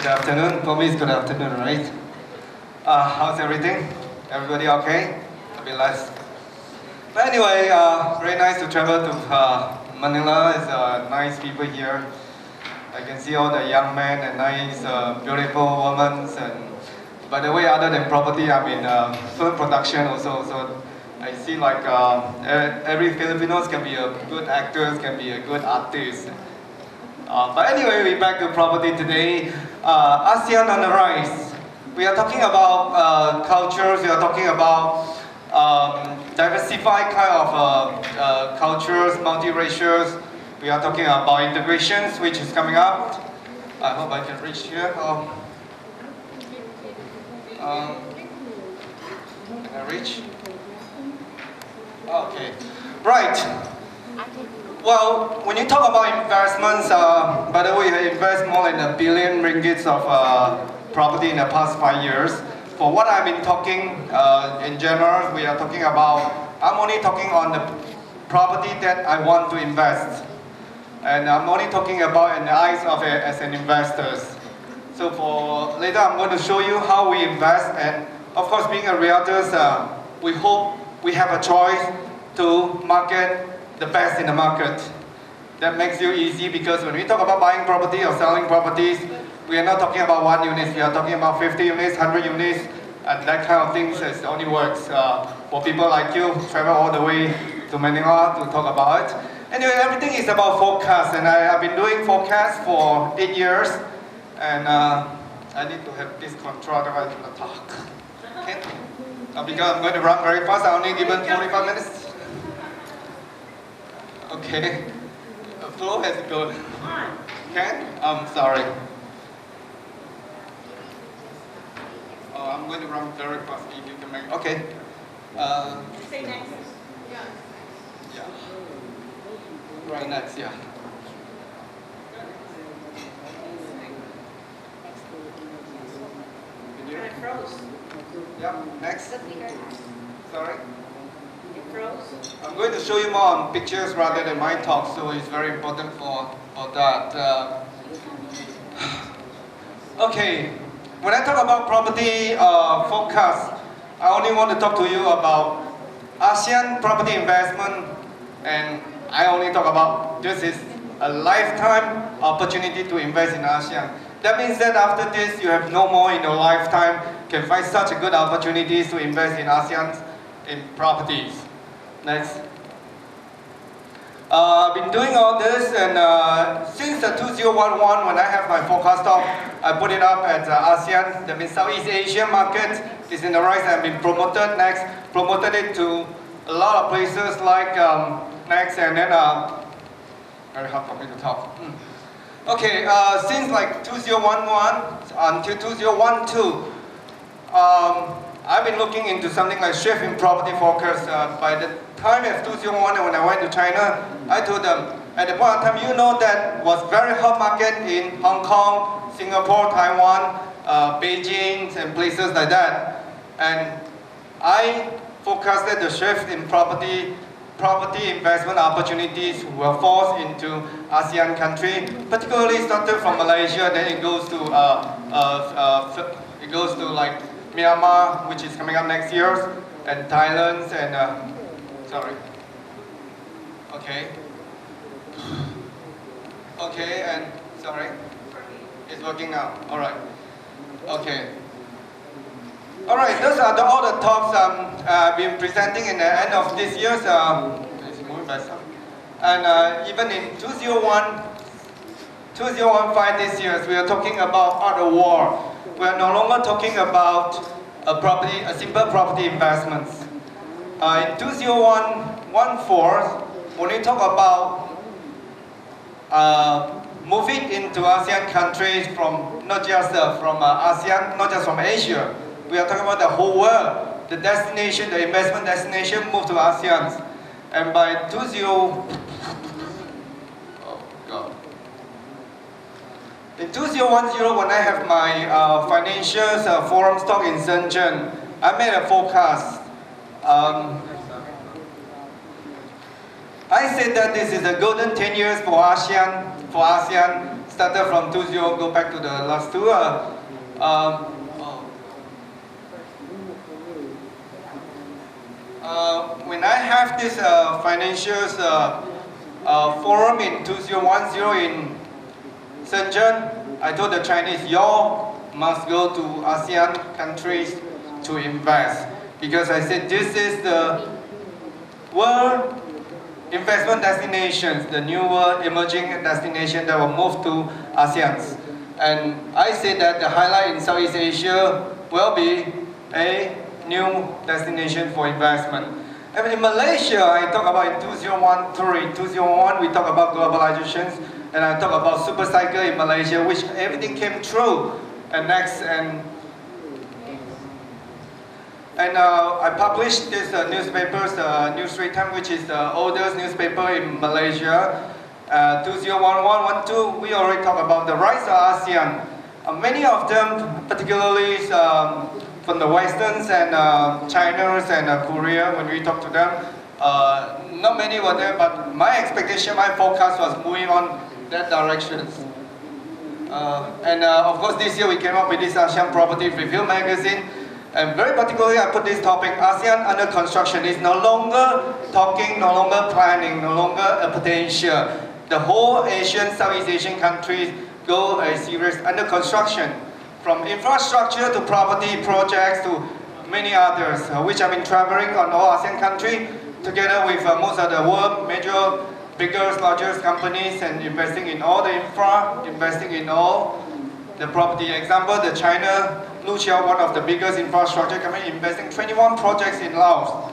afternoon. For me, it's good afternoon, right? How's everything? Everybody okay? A bit less. But anyway, very nice to travel to Manila. It's nice people here. I can see all the young men and nice, beautiful women. And by the way, other than property, I'm in film production also. So I see like every Filipinos can be a good actor, can be a good artist. But anyway, we're back to property today. ASEAN on the rise. We are talking about cultures, we are talking about diversified kind of cultures, multiracials. We are talking about integrations, which is coming up. I hope I can reach here. Can I reach? Okay, right. Well, when you talk about investments, by the way, I invest more than 1 billion ringgits of property in the past 5 years. For what I've been talking in general, we are talking about, I'm only talking on the property that I want to invest. And I'm only talking about in the eyes of as an investor. So for later, I'm going to show you how we invest. And of course, being a realtor, we hope we have a choice to market the best in the market. That makes you easy because when we talk about buying property or selling properties, we are not talking about 1 unit, we are talking about 50 units, 100 units, and that kind of things is only works for people like you, travel all the way to Manila to talk about it. Anyway, everything is about forecast, and I have been doing forecast for 8 years, and I need to have this control right to the talk. Okay? Because I'm going to run very fast, I only given 45 minutes. Okay, the flow has gone. Okay, I'm sorry. Oh, I'm going to run very fast if you can make. Okay. Say next. Yeah. Right next, yeah. It froze. Yeah, next. Sorry. I'm going to show you more on pictures rather than my talk, so it's very important for that. Okay, when I talk about property forecast, I only want to talk to you about ASEAN property investment, and I only talk about this is a lifetime opportunity to invest in ASEAN. That means that after this, you have no more in your lifetime can find such a good opportunities to invest in ASEAN in properties. Next. I've been doing all this, and since 2011, when I have my forecast stock, I put it up at ASEAN, that means Southeast Asian market is in the rise. I've been promoted next, promoted it to a lot of places like next, and then very hard for me to talk. Okay, since like 2011 until 2012, I've been looking into something like shift in property focus. By the time of 2001, when I went to China, I told them, at the point of time, you know that was very hot market in Hong Kong, Singapore, Taiwan, Beijing, and places like that. And I forecasted the shift in property investment opportunities will fall into ASEAN country, particularly started from Malaysia, then it goes to like Myanmar, which is coming up next year, and Thailand, and sorry. Okay, and sorry, it's working now. All right. Okay. All right. Those are all the talks I've been presenting in the end of this year. It's moving faster. And even in 2015 this year, we are talking about other war. We are no longer talking about a simple property investments. In 2014, when we talk about moving into ASEAN countries from not just from ASEAN, not just from Asia, we are talking about the whole world. The destination, the investment destination, move to ASEAN, and by 20. In 2010, when I have my financial forum stock in Shenzhen, I made a forecast. I said that this is a golden 10 years for ASEAN, started from 20, go back to the last two. When I have this financial forum in 2010 in Shenzhen, I told the Chinese, y'all must go to ASEAN countries to invest. Because I said this is the world investment destinations, the new world emerging destination that will move to ASEAN. And I said that the highlight in Southeast Asia will be a new destination for investment. And in Malaysia, I talk about in 2001, we talk about globalizations, and I talk about super cycle in Malaysia, which everything came true. And next, I published this newspapers, New Straits Times, which is the oldest newspaper in Malaysia. 2011, 12, we already talked about the rise of ASEAN. Many of them, particularly from the Westerns and China's and Korea, when we talk to them, not many were there, but my expectation, my forecast was moving on that direction. Of course, this year we came up with this ASEAN Property Review magazine. And very particularly, I put this topic, ASEAN under construction, is no longer talking, no longer planning, no longer a potential. The whole Asian, Southeast Asian countries go a serious under construction. From infrastructure to property projects to many others, which I've been traveling on all ASEAN countries, together with most of the world major, biggest, largest companies, and investing in all the infra, investing in all the property. Example, the China, Lucia, one of the biggest infrastructure company, investing 21 projects in Laos.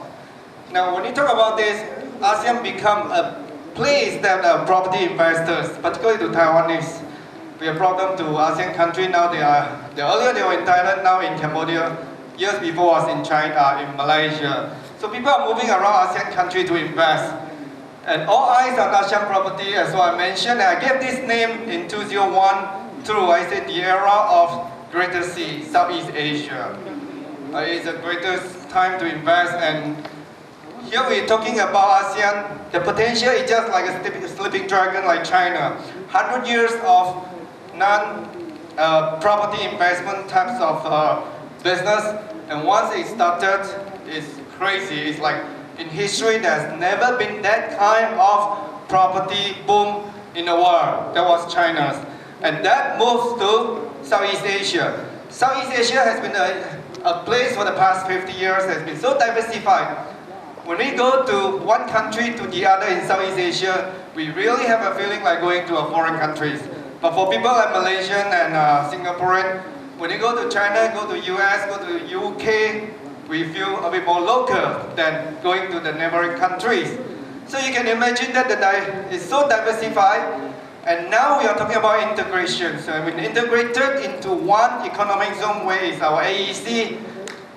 Now, when you talk about this, ASEAN become a place that property investors, particularly to Taiwanese, we have brought them to ASEAN country. Now earlier they were in Thailand, now in Cambodia. Years before was in China, in Malaysia. So people are moving around ASEAN country to invest. And all eyes on ASEAN property, as well I mentioned. I gave this name in 2001 through, I said, the era of Greater Sea, Southeast Asia. It's the greatest time to invest, and here we're talking about ASEAN. The potential is just like a sleeping dragon like China. 100 years of non-property investment types of business, and once it started, it's crazy. It's like in history, there's never been that kind of property boom in the world. That was China's. And that moves to Southeast Asia. Southeast Asia has been a place for the past 50 years, has been so diversified. When we go to one country to the other in Southeast Asia, we really have a feeling like going to a foreign countries. But for people like Malaysian and Singaporean, when you go to China, go to US, go to UK, we feel a bit more local than going to the neighboring countries. So you can imagine that it's so diversified. And now we are talking about integration. So when integrated into one economic zone where is our AEC,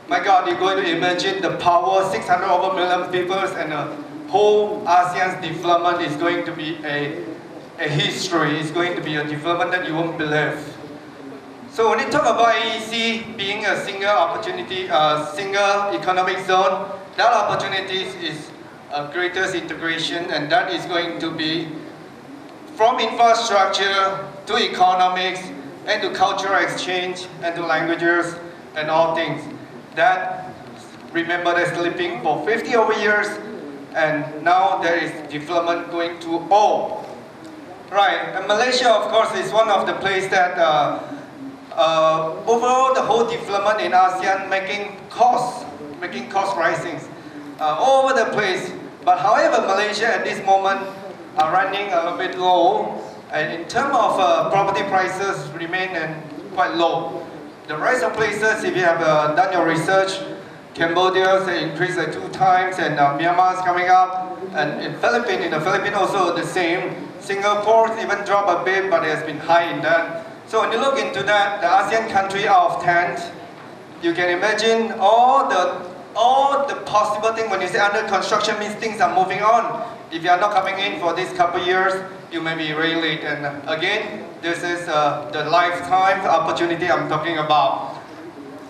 my God, you're going to imagine the power, 600 over million people, and the whole ASEAN's development is going to be a history. It's going to be a development that you won't believe. So when you talk about AEC being a single opportunity, a single economic zone, that opportunity is a greatest integration, and that is going to be from infrastructure to economics and to cultural exchange and to languages and all things. That, remember, they're sleeping for 50 over years, and now there is development going to all. Right, and Malaysia, of course, is one of the places that overall the whole development in ASEAN making cost rising all over the place. But however, Malaysia at this moment are running a little bit low, and in terms of property prices remain quite low. The rest of places, if you have done your research, Cambodia increased 2 times, and Myanmar is coming up, and in the Philippines also the same. Singapore even dropped a bit, but it has been high in that. So when you look into that, the ASEAN country out of 10, you can imagine all the possible things. When you say under construction means things are moving on. If you are not coming in for these couple years, you may be really late. And again, this is the lifetime opportunity I'm talking about.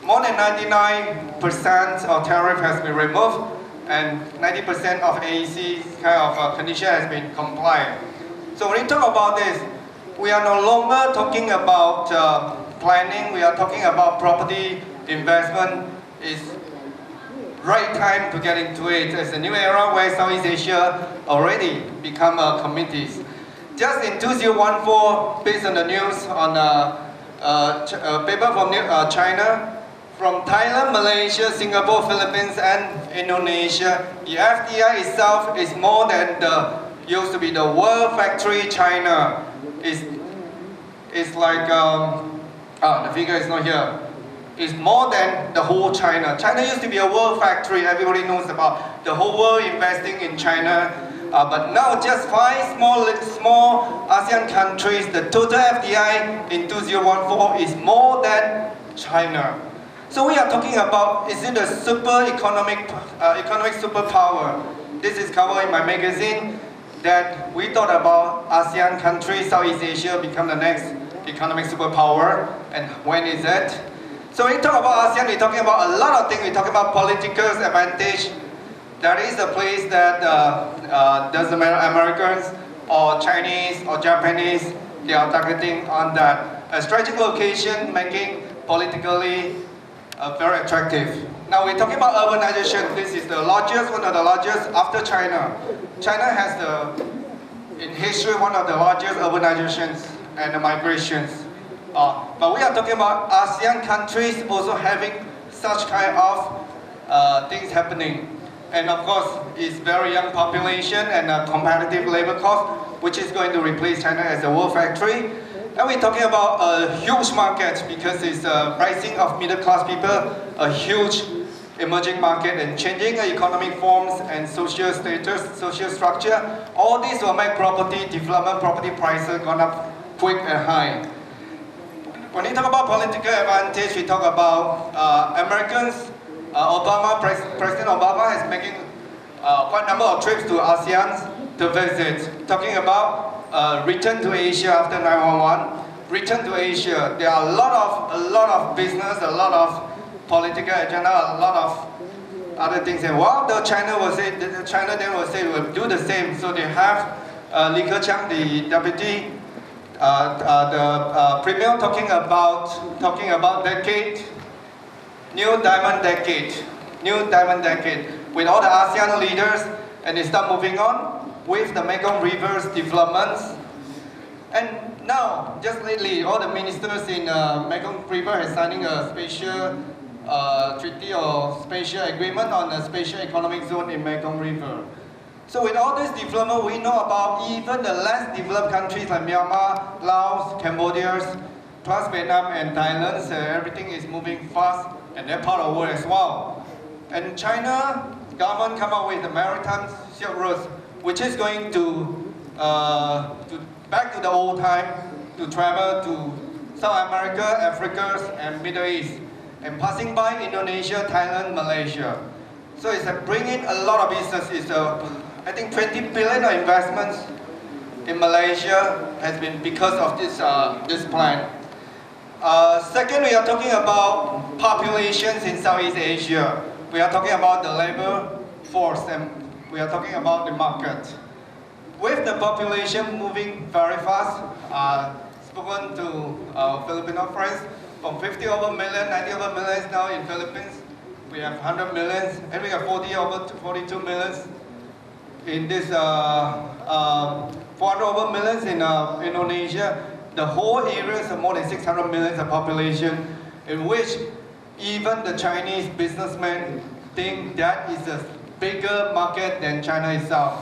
More than 99% of tariff has been removed, and 90% of AEC kind of condition has been complied. So when you talk about this, we are no longer talking about planning, we are talking about property investment. It's right time to get into it. It's a new era where Southeast Asia already become committees. Just in 2014, based on the news on a paper from China, from Thailand, Malaysia, Singapore, Philippines, and Indonesia, the FDI itself is more than used to be the world factory China. It's like, the figure is not here. It's more than the whole China. China used to be a world factory. Everybody knows about the whole world investing in China. But now just 5 small ASEAN countries, the total FDI in 2014 is more than China. So we are talking about, is it a economic superpower? This is covered in my magazine that we thought about ASEAN countries, Southeast Asia become the next economic superpower, and when is it? So when we talk about ASEAN, we're talking about a lot of things. We talk about political advantage. That is a place that doesn't matter Americans or Chinese or Japanese, they are targeting on that. A strategic location making politically very attractive. Now we're talking about urbanization. This is the largest, one of the largest after China. China has in history, one of the largest urbanizations and the migrations. But we are talking about ASEAN countries also having such kind of things happening. And of course, it's very young population and a competitive labor cost, which is going to replace China as a world factory. And we're talking about a huge market because it's a rising of middle class people, a huge emerging market and changing economic forms and social status, social structure. All these will make property development, property prices gone up quick and high. When we talk about political advantage, we talk about Americans. President Obama is making quite a number of trips to ASEAN to visit, talking about return to Asia after 9/11. Return to Asia. There are a lot of business, a lot of political agenda, a lot of other things. And while China then will say will do the same. So they have Li Keqiang, the deputy, the premier, talking about decade. New diamond decade with all the ASEAN leaders, and they start moving on with the Mekong River's developments. And now, just lately, all the ministers in Mekong River are signing a special treaty or special agreement on a special economic zone in Mekong River. So with all this development, we know about even the less developed countries like Myanmar, Laos, Cambodia, plus Vietnam and Thailand. So everything is moving fast. And they're part of the world as well. And China government come up with the maritime Silk Road, which is going to back to the old time to travel to South America, Africa, and Middle East, and passing by Indonesia, Thailand, Malaysia. So it's bringing a lot of business. It's I think 20 billion of investments in Malaysia has been because of this plan. Second, we are talking about populations in Southeast Asia. We are talking about the labor force, and we are talking about the market. With the population moving very fast, spoken to Filipino friends, from 50 over million, 90 over millions now in Philippines. We have 100 millions, and we have 42 millions in this 400 over millions in Indonesia. The whole area is more than 600 million of population, in which even the Chinese businessmen think that is a bigger market than China itself.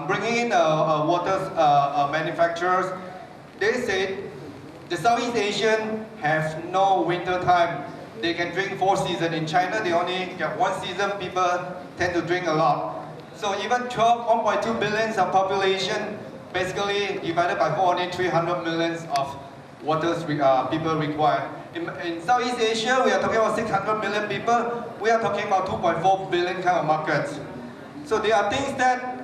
Bringing in water manufacturers, they say the Southeast Asian have no winter time. They can drink 4 seasons. In China, they only get 1 season. People tend to drink a lot. So even 1.2 billion of population, basically divided by 4, only 300 millions of water people require. In Southeast Asia, we are talking about 600 million people. We are talking about 2.4 billion kind of markets. So there are things that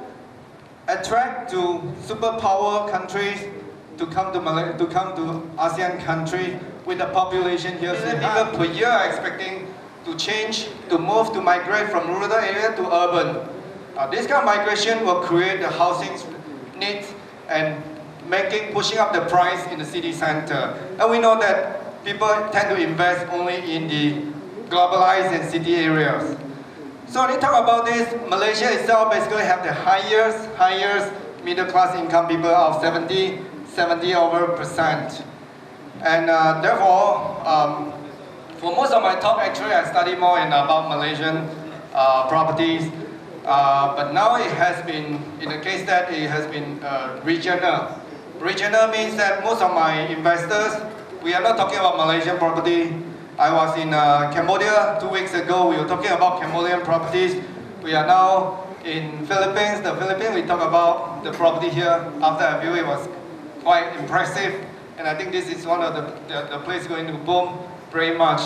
attract to superpower countries to come to ASEAN countries with the population here. So people per year are expecting to change, to move, to migrate from rural area to urban. This kind of migration will create the housing needs and pushing up the price in the city center. And we know that people tend to invest only in the globalized and city areas. So when you talk about this, Malaysia itself basically have the highest middle class income people of 70 over percent. And therefore, for most of my talk, actually I study more about Malaysian properties. But now it has been, in the case that it has been regional. Regional means that most of my investors, we are not talking about Malaysian property. I was in Cambodia 2 weeks ago. We were talking about Cambodian properties. We are now in Philippines. The Philippines, we talk about the property here. After I view it was quite impressive. And I think this is one of the places going to boom very much.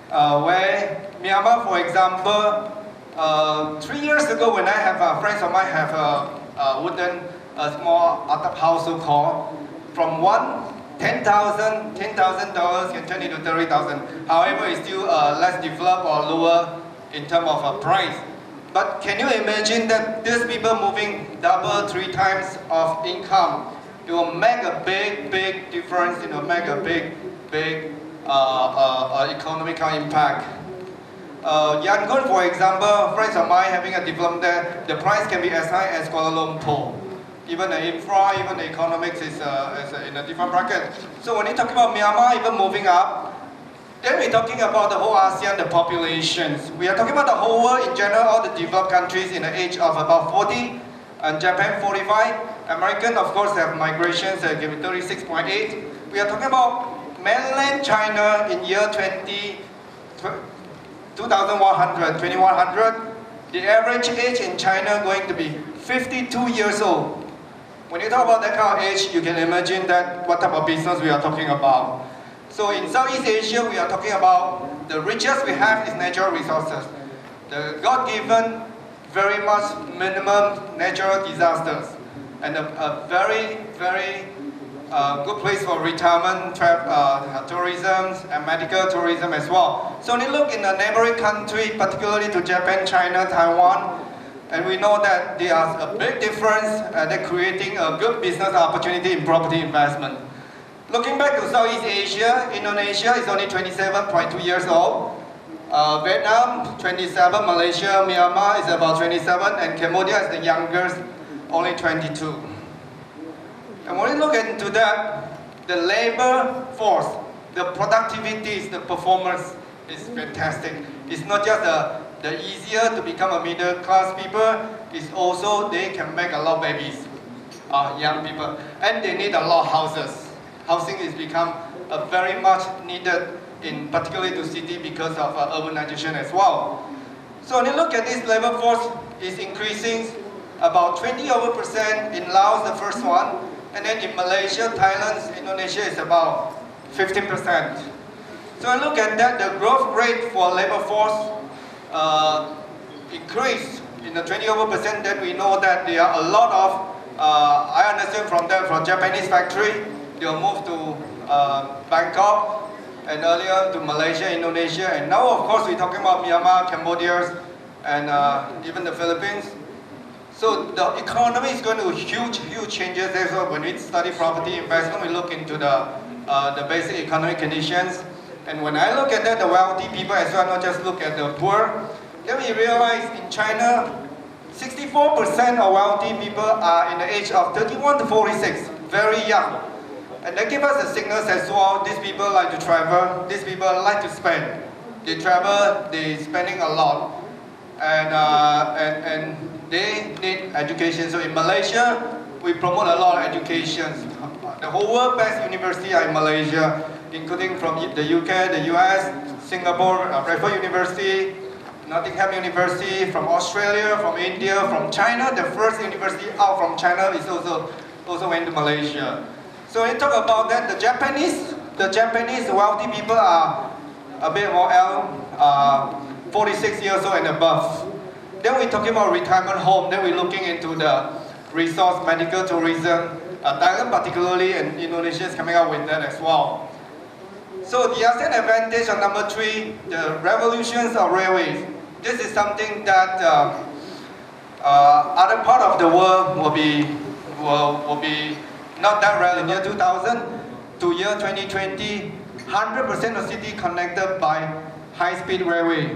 Where Myanmar, for example, 3 years ago when I have friends of mine have a wooden, small atap house so-called, from $10,000 can turn into $30,000. However, it's still less developed or lower in terms of price. But can you imagine that these people moving double, 3 times of income? It will make a big difference. It will make a big economical impact. Yangon, for example, friends of mine having a development there, the price can be as high as Kuala Lumpur. Even the infra, even the economics is in a different bracket. So when you talk about Myanmar even moving up, then we're talking about the whole ASEAN, the populations. We are talking about the whole world in general, all the developed countries in the age of about 40, and Japan 45. American, of course, have migrations that give it 36.8. We are talking about mainland China in year 2100. The average age in China going to be 52 years old. When you talk about that kind of age, you can imagine that what type of business we are talking about. So in Southeast Asia, we are talking about the richest we have is natural resources. The God-given, very much minimum natural disasters. And a very good place for retirement, tourism, and medical tourism as well. So when you look in the neighboring country, particularly to Japan, China, Taiwan, and we know that there is a big difference and they're creating a good business opportunity in property investment. Looking back to Southeast Asia, Indonesia is only 27.2 years old. Vietnam, 27, Malaysia, Myanmar is about 27, and Cambodia is the youngest, only 22. And when you look into that, the labor force, the productivities, the performance is fantastic. It's not just the easier to become a middle class people, it's also they can make a lot of babies, young people, and they need a lot of houses. Housing is become very much needed, in particularly to city because of urbanization as well. So when you look at this labor force, is increasing about 20% in Laos, the first one, and then in Malaysia, Thailand, Indonesia is about 15%. So I look at that, the growth rate for labor force increased in the 20%. Then we know that there are a lot of, I understand from that, from Japanese factory, they'll move to Bangkok, and earlier to Malaysia, Indonesia, and now of course we're talking about Myanmar, Cambodia, and even the Philippines. So the economy is going to huge changes. Therefore, when we study property investment, we look into the basic economic conditions. And when I look at that, the wealthy people as well, not just look at the poor, then we realize in China, 64% of wealthy people are in the age of 31 to 46, very young. And that gives us a signal as well, these people like to travel, these people like to spend. They travel, they're spending a lot. And they need education. So in Malaysia, we promote a lot of education. The whole world best university are in Malaysia, including from the UK, the US, Singapore, Raffles University, Nottingham University, from Australia, from India, from China. The first university out from China is also went to Malaysia. So when you talk about that, the Japanese wealthy people are a bit more 46 years old and above. Then we're talking about retirement home. Then we're looking into the resource, medical tourism. Thailand particularly, and Indonesia is coming out with that as well. So the ASEAN advantage on number 3, the revolutions of railways. This is something that other part of the world will be Not that rarely, year 2000 to year 2020, 100% of city connected by high-speed railway.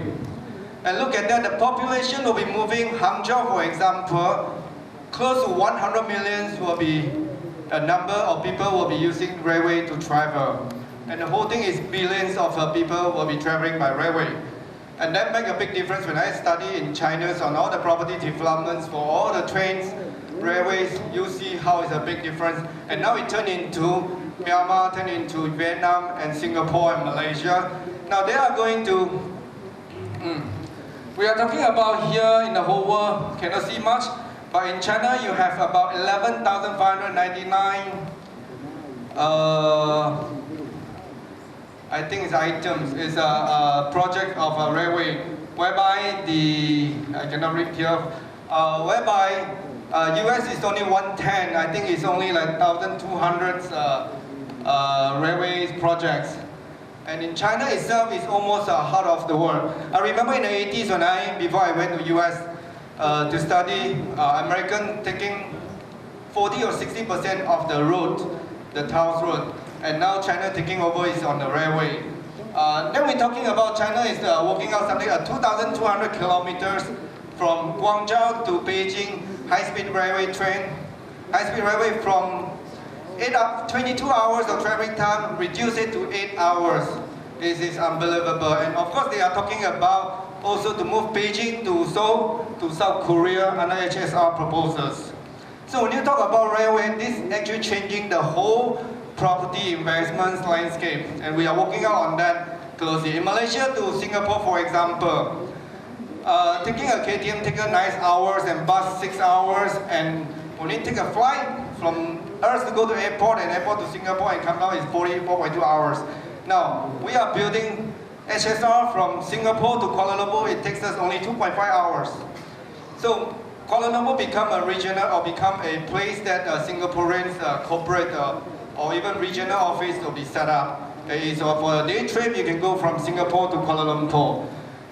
And look at that, the population will be moving. Hangzhou, for example, close to 100 million will be a number of people will be using railway to travel. And the whole thing is billions of people will be traveling by railway. And that makes a big difference when I study in China on all the property developments for all the trains, railways, you see how it's a big difference. And now it turned into Myanmar, turned into Vietnam and Singapore and Malaysia. Now they are going to, we are talking about here in the whole world, cannot see much, but in China you have about 11,599 I think it's items, it's a project of a railway, whereby I cannot read here, whereby US is only 110, I think it's only like 1,200 railways projects. And in China itself, it's almost heart of the world. I remember in the 80s before I went to US to study, American taking 40 or 60% of the road, the town's road. And now China taking over is on the railway. Then we're talking about China is working out something 2,200 kilometers from Guangzhou to Beijing, high-speed railway train. High-speed railway from 22 hours of traveling time, reduce it to 8 hours. This is unbelievable. And of course they are talking about also to move Beijing to Seoul, to South Korea under HSR proposals. So when you talk about railway, this is actually changing the whole property investments landscape, and we are working out on that closely. In Malaysia to Singapore, for example, taking a KTM takes 9 hours and bus 6 hours, and when you take a flight from Earth to go to airport and airport to Singapore and come down is 44.2 hours. Now, we are building HSR from Singapore to Kuala Lumpur, it takes us only 2.5 hours. So Kuala Lumpur become a regional or become a place that Singaporeans corporate or even regional office will be set up. So for a day trip, you can go from Singapore to Kuala Lumpur.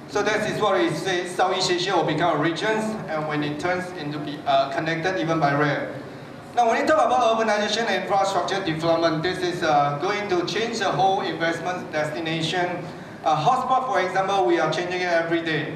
So that is what we say, Southeast Asia will become a region, and when it turns into be connected even by rail. Now when you talk about urbanization and infrastructure development, this is going to change the whole investment destination. Hotspot, for example, we are changing it every day.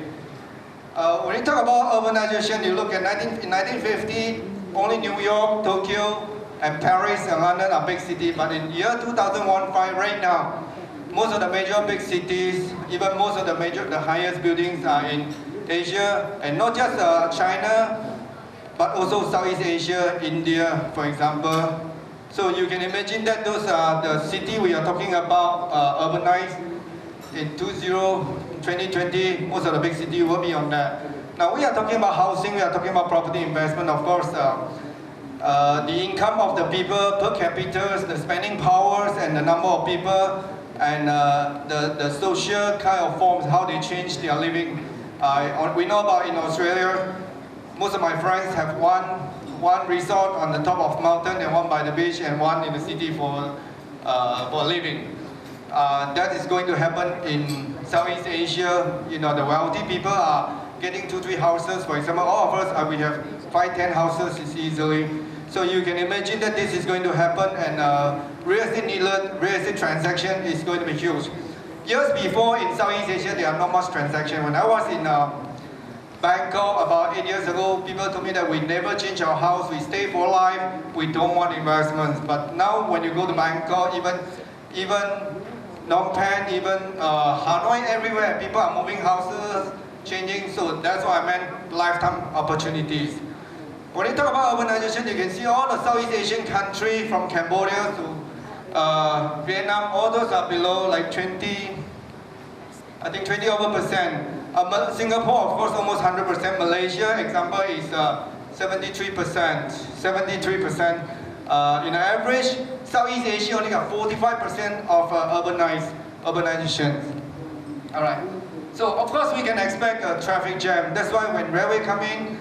When you talk about urbanization, you look at in 1950, only New York, Tokyo, and Paris and London are big cities, but in year 2001, right now, most of the major big cities, even most of the highest buildings are in Asia, and not just China, but also Southeast Asia, India, for example. So you can imagine that those are the city we are talking about urbanized in 2020, most of the big cities will be on that. Now we are talking about housing, we are talking about property investment, of course. The income of the people per capita, the spending powers and the number of people, and the social kind of forms, how they change their living. We know about in Australia, most of my friends have one resort on the top of mountain and one by the beach and one in the city for living. That is going to happen in Southeast Asia. You know, the wealthy people are getting 2-3 houses. For example, all of us, we have 5-10 houses easily. So you can imagine that this is going to happen, and real estate transaction is going to be huge. Years before in Southeast Asia, there are not much transaction. When I was in Bangkok about 8 years ago, people told me that we never change our house, we stay for life, we don't want investments. But now when you go to Bangkok, even Phnom Penh, even Hanoi, everywhere, people are moving houses, changing. So that's why I meant lifetime opportunities. When you talk about urbanization, you can see all the Southeast Asian countries from Cambodia to Vietnam, all those are below like 20, I think 20 over percent. Singapore, of course, almost 100%. Malaysia, example, is 73%. 73%. In average, Southeast Asia only got 45% of urbanization. All right. So of course we can expect a traffic jam. That's why when railway come in,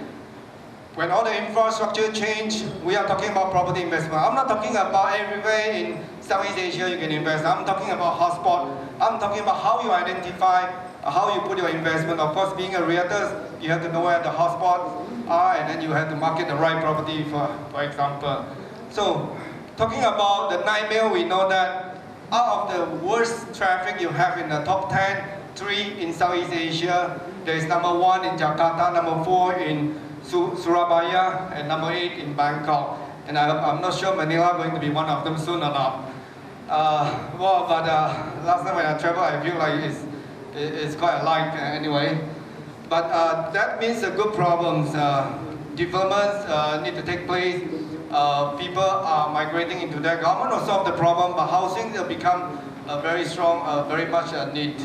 when all the infrastructure change, we are talking about property investment. I'm not talking about everywhere in Southeast Asia you can invest. I'm talking about hotspot. I'm talking about how you identify, how you put your investment. Of course, being a realtor, you have to know where the hotspots are, and then you have to market the right property, for example. So talking about the nightmare, we know that out of the worst traffic you have in the top 10, 3 in Southeast Asia. There is number 1 in Jakarta, number 4 in Surabaya, and number 8 in Bangkok. And I'm not sure Manila is going to be one of them soon or not. Last time when I traveled, I feel like it's quite alike anyway. But that means a good problems. Developments need to take place. People are migrating into that. Government will solve the problem, but housing will become very strong, very much a need.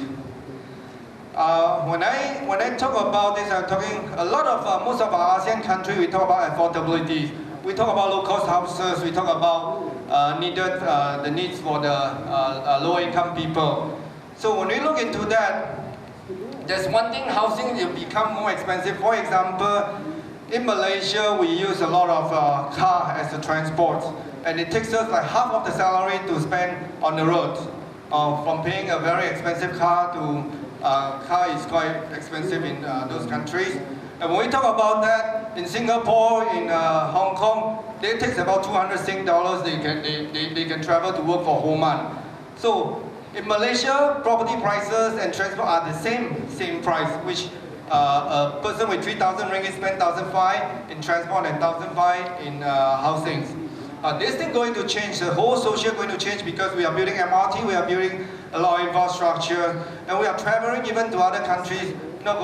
When I talk about this, I'm talking a lot of most of our ASEAN countries. We talk about affordability. We talk about low-cost houses. We talk about the needs for the low-income people. So when we look into that, there's one thing: housing will become more expensive. For example, in Malaysia, we use a lot of car as a transport, and it takes us like half of the salary to spend on the road. From paying a very expensive car to car is quite expensive in those countries. And when we talk about that, in Singapore, in Hong Kong, it takes about $200 they can travel to work for a whole month. So in Malaysia, property prices and transport are the same price, which a person with 3,000 ringgit spend 1,500 in transport and 1,500 in housing. This thing going to change, the whole social going to change, because we are building MRT, we are building a lot of infrastructure, and we are traveling even to other countries, not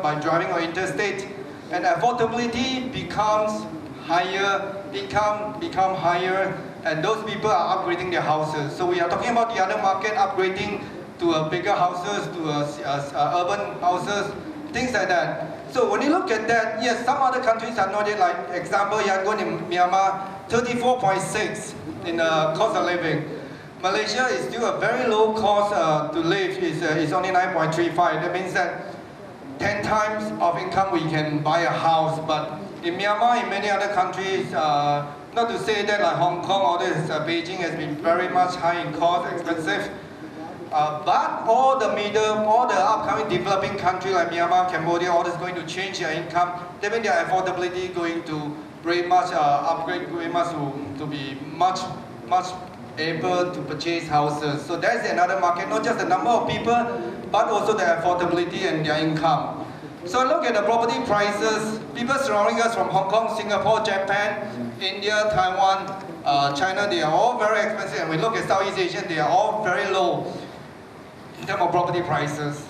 by driving or interstate, and affordability becomes higher, income become higher, and those people are upgrading their houses. So we are talking about the other market upgrading to bigger houses, to urban houses, things like that. So when you look at that, yes, some other countries are not yet, like example, Yangon in Myanmar, 34.6 in cost of living. Malaysia is still a very low cost to live, is only 9.35. That means that 10 times of income we can buy a house. But in Myanmar, in many other countries, not to say that like Hong Kong or this, Beijing has been very much high in cost, expensive. But all the upcoming developing countries like Myanmar, Cambodia, all this going to change their income. That means their affordability going to very much upgrade, very much to be much able to purchase houses. So that's another market, not just the number of people, but also the affordability and their income. So look at the property prices. People surrounding us from Hong Kong, Singapore, Japan, India, Taiwan, China, they are all very expensive. And we look at Southeast Asia, they are all very low in terms of property prices.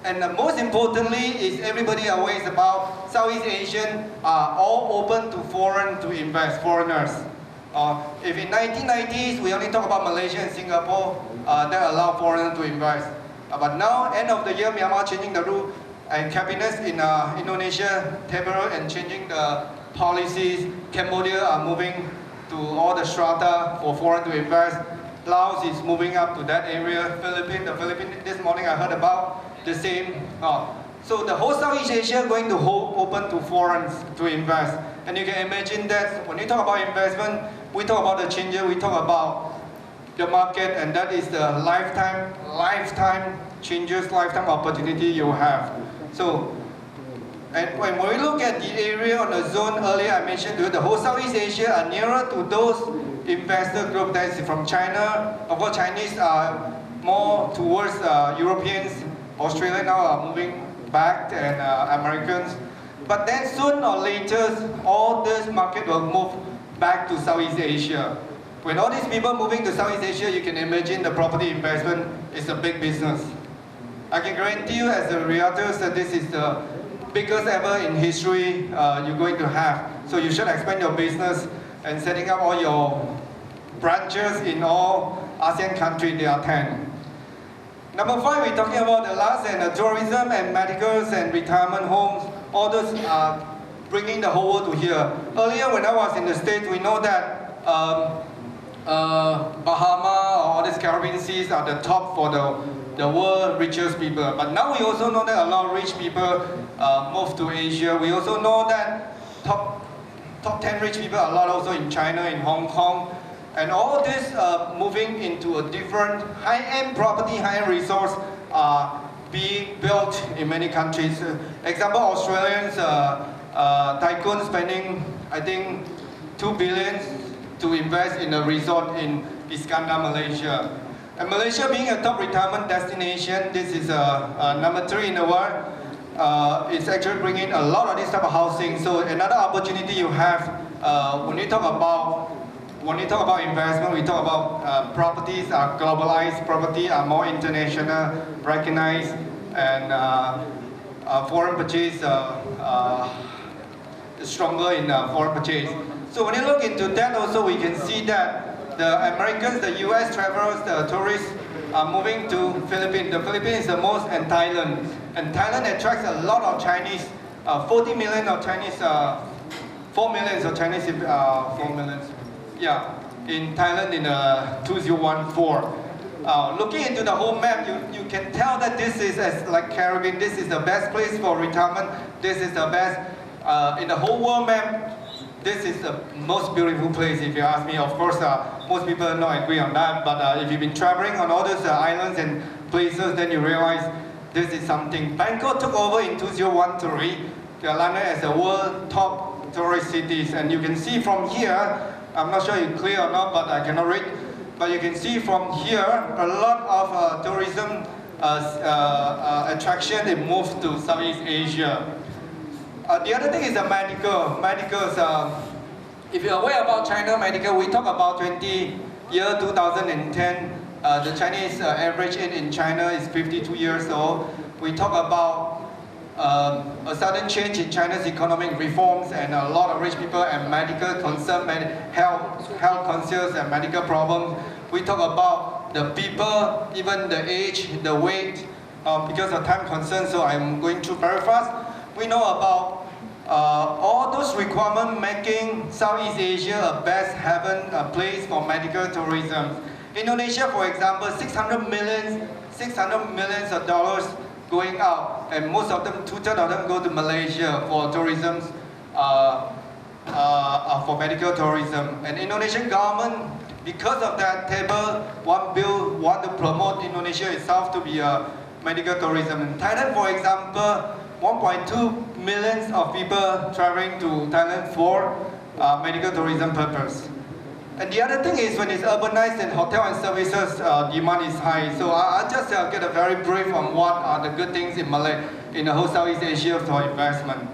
And most importantly is everybody aware about Southeast Asian are all open to foreigners. If in 1990s we only talk about Malaysia and Singapore that allow foreigners to invest. But now, end of the year, Myanmar changing the rule, and cabinets in Indonesia tabled and changing the policies. Cambodia are moving to all the strata for foreign to invest. Laos is moving up to that area. The Philippines, this morning I heard about the same. So the whole Southeast Asia going to open to foreigners to invest. And you can imagine that when you talk about investment, we talk about the changes, we talk about the market, and that is the lifetime changes, lifetime opportunity you have. So, and when we look at the area on the zone earlier, I mentioned the whole Southeast Asia are nearer to those investor group that is from China. Of course, Chinese are more towards Europeans. Australia now are moving back, and Americans. But then soon or later, all this market will move back to Southeast Asia. When all these people moving to Southeast Asia, you can imagine the property investment is a big business. I can guarantee you as a realtor that this is the biggest ever in history you're going to have. So you should expand your business and setting up all your branches in all ASEAN countries. There are 10. Number 5, we're talking about the last and tourism and medicals and retirement homes. All those are bringing the whole world to here. Earlier when I was in the States, we know that Bahama or all these Caribbean seas are the top for the world richest people. But now we also know that a lot of rich people move to Asia. We also know that top 10 rich people are a lot also in China, in Hong Kong. And all this moving into a different high-end property, high-end resource are being built in many countries. Example, Australians, tycoons spending, I think, $2 to invest in a resort in Iskandar, Malaysia. And Malaysia being a top retirement destination, this is number 3 in the world. It's actually bringing a lot of this type of housing. So another opportunity you have when you talk about investment, we talk about properties are globalized, property are more international, recognized, and foreign purchase stronger in foreign purchase. So when you look into that also, we can see that the Americans, the US travelers, the tourists are moving to Philippines. The Philippines is the most, and Thailand. And Thailand attracts a lot of Chinese, 40 million of Chinese, 4 million of Chinese, 4 million, yeah, in Thailand in 2014. Looking into the whole map, you can tell that this is like Caribbean. This is the best place for retirement. This is the best in the whole world map. This is the most beautiful place, if you ask me. Of course, most people don't agree on that. But if you've been traveling on all those islands and places, then you realize this is something. Bangkok took over in 2013 Thailand as a world top tourist cities, and you can see from here. I'm not sure it's clear or not, but I cannot read. But you can see from here a lot of tourism attraction. They moved to Southeast Asia. The other thing is the medical. Medicals. If you're aware about China medical, we talk about 2010. The Chinese average age in China is 52 years old. We talk about a sudden change in China's economic reforms and a lot of rich people and medical concern, health concerns and medical problems. We talk about the people, even the age, the weight, because of time concerns, so I'm going through very fast. We know about all those requirements making Southeast Asia a best haven, a place for medical tourism. Indonesia, for example, 600 millions of dollars going out, and most of them, 2/3 of them go to Malaysia for tourism, for medical tourism. And Indonesian government, because of that table, one bill want to promote Indonesia itself to be a medical tourism. In Thailand, for example, 1.2 million of people traveling to Thailand for medical tourism purpose. And the other thing is when it's urbanized and hotel and services demand is high. So I'll just get a very brief on what are the good things in the whole Southeast Asia for investment.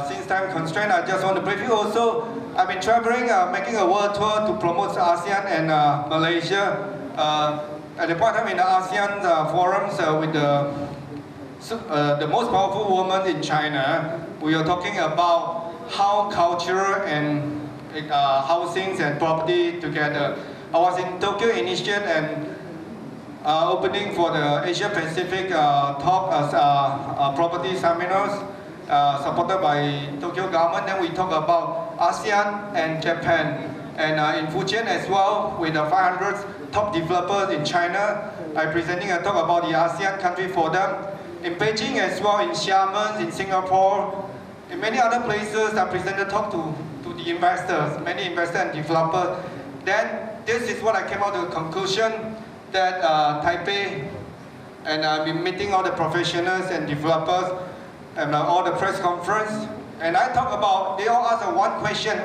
Since time constraint, I just want to brief you also. I've been traveling, making a world tour to promote ASEAN and Malaysia. At the point I'm in the ASEAN forums with the most powerful woman in China, we are talking about how culture and housings and property together. I was in Tokyo initiate and opening for the Asia Pacific top property seminars supported by Tokyo government. Then we talk about ASEAN and Japan, and in Fujian as well with the 500 top developers in China. I presenting a talk about the ASEAN country for them. In Beijing as well, in Xiamen, in Singapore, in many other places, I presented talk to the investors, many investors and developers. Then this is what I came out to the conclusion that Taipei, and I've been meeting all the professionals and developers and all the press conference. And I talk about, they all ask one question,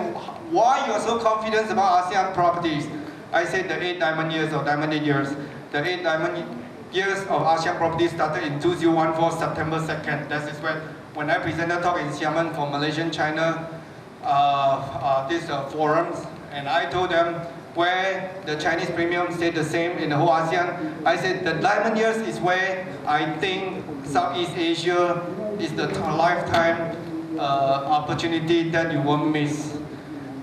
why you are so confident about ASEAN properties? I said the 8 diamond years or diamond 8 years. The 8 diamond years of ASEAN properties started in 2014, September 2nd. That is when I presented talk in Xiamen for Malaysian China these forums, and I told them where the Chinese premium stayed the same in the whole ASEAN. I said the diamond years is where I think Southeast Asia is the lifetime opportunity that you won't miss.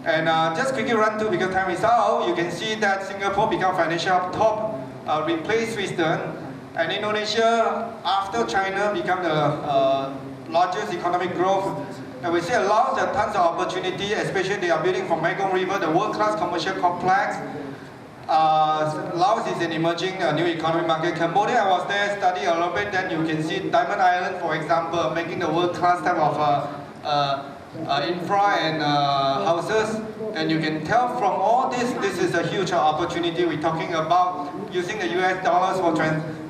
And just quickly run through because time is out. You can see that Singapore become financial top, replaced Switzerland, and Indonesia after China become the largest economic growth. And we see a lot of tons of opportunity, especially they are building from Mekong River, the world-class commercial complex. Laos is an emerging new economic market. Cambodia, I was there, study a little bit, then you can see Diamond Island, for example, making the world-class type of infra and houses. And you can tell from all this, this is a huge opportunity. We're talking about using the US dollars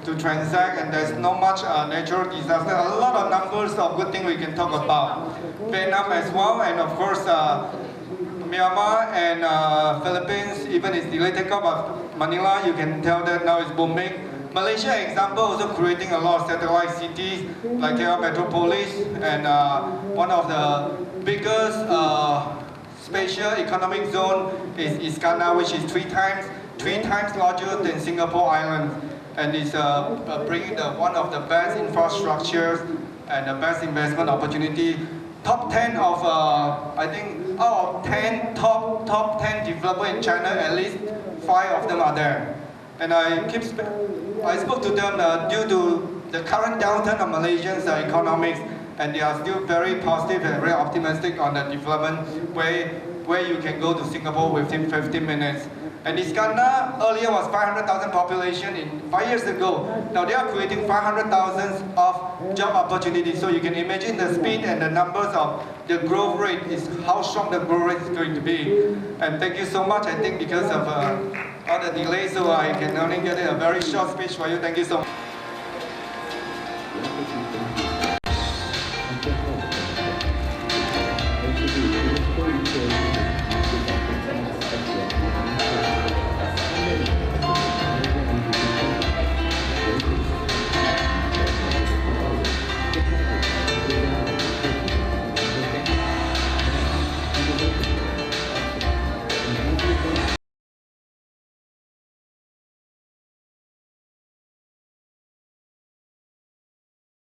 to transact, and there's not much natural disaster. A lot of numbers of good things we can talk about. Vietnam as well, and of course, Myanmar and Philippines, even it's delayed takeoff of Manila, you can tell that now it's booming. Malaysia example also creating a lot of satellite cities like KL Metropolis and one of the biggest spatial economic zone is Iskana, which is three times larger than Singapore Island, and it's bringing one of the best infrastructures and the best investment opportunity. Top 10 of I think out of 10 top 10 developers in China, at least 5 of them are there. And I spoke to them due to the current downturn of Malaysians economics, and they are still very positive and very optimistic on the development where you can go to Singapore within 15 minutes. And Iskandar earlier was 500,000 population in 5 years ago. Now they are creating 500,000 of job opportunities. So you can imagine the speed and the numbers of the growth rate is how strong the growth rate is going to be. And thank you so much. I think because of all the delays, so I can only get a very short speech for you. Thank you so much.